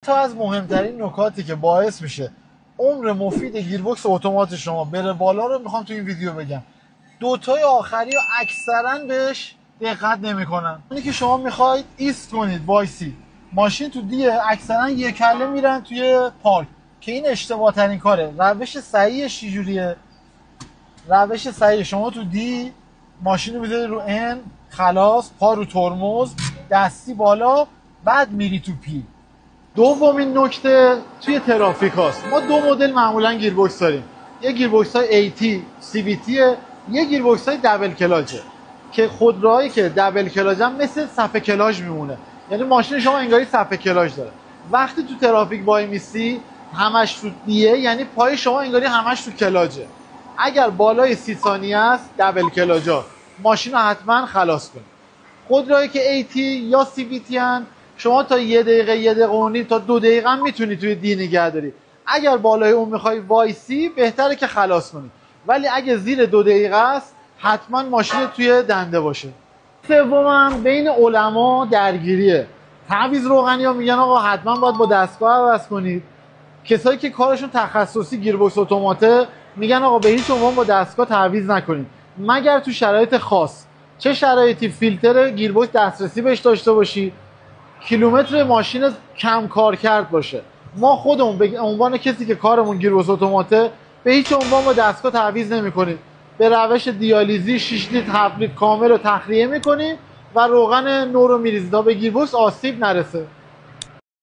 تا از مهمترین نکاتی که باعث میشه عمر مفید گیربکس اتومات شما بره بالا رو میخوام تو این ویدیو بگم. دوتای آخری رو اکثرا بهش دقت نمیکنن. اینی که شما میخواید ایست کنید، وایسید، ماشین تو دیه، اکثرا یک کله میرن توی پارک که این اشتباه ترین کاره. روش صحیحش چجوریه؟ روش صحیح شما تو دی ماشین رو میذاری رو ان، خلاص، پا رو ترمز، دستی بالا، بعد میری تو پی. دومین نکته توی ترافیک هاست. ما دو مدل معمولا گیربکس داریم. یه گیربکس های AT CVT، یه گیربکس های دبل کلاجه که خودروهایی که دبل کلاج هم مثل صفحه کلاج میمونه، یعنی ماشین شما انگاری صفحه کلاج داره. وقتی تو ترافیک وای میسی همش تو دیه، یعنی پای شما انگاری همش تو کلاجه. اگر بالای 30 ثانیه است دبل کلاجا، ماشین رو حتما خلاص کنید. خودروهایی که AT یا CVT هن، شما تا 1 دقیقه، 1 دقیقه و نیم تا 2 دقیقه هم میتونی توی دی نگه داری. اگر بالای اون میخوای وایسی بهتره که خلاص کنی، ولی اگه زیر 2 دقیقه است حتما ماشین توی دنده باشه. سومم بین علما درگیریه. تعویض روغنی ها میگن آقا حتما باید با دستگاه عوض کنید. کسایی که کارشون تخصصی گیربکس اتوماته میگن آقا به هیچ عنوان با دستگاه تعویض نکنید مگر تو شرایط خاص. چه شرایطی؟ فیلتر گیربکس دسترسی بهش داشته باشی، کیلومتر ماشین کم کار کرد باشه. ما خودمون به عنوان کسی که کارمون گیربکس اتوماته به هیچ عنوان با دستگاه تعویض نمی‌کنیم. به روش دیالیزی 6 لیتر 7 لیتر کامل رو تخلیه می‌کنیم و روغن نو رو می‌ریزیم تا به گیربکس آسیب نرسه.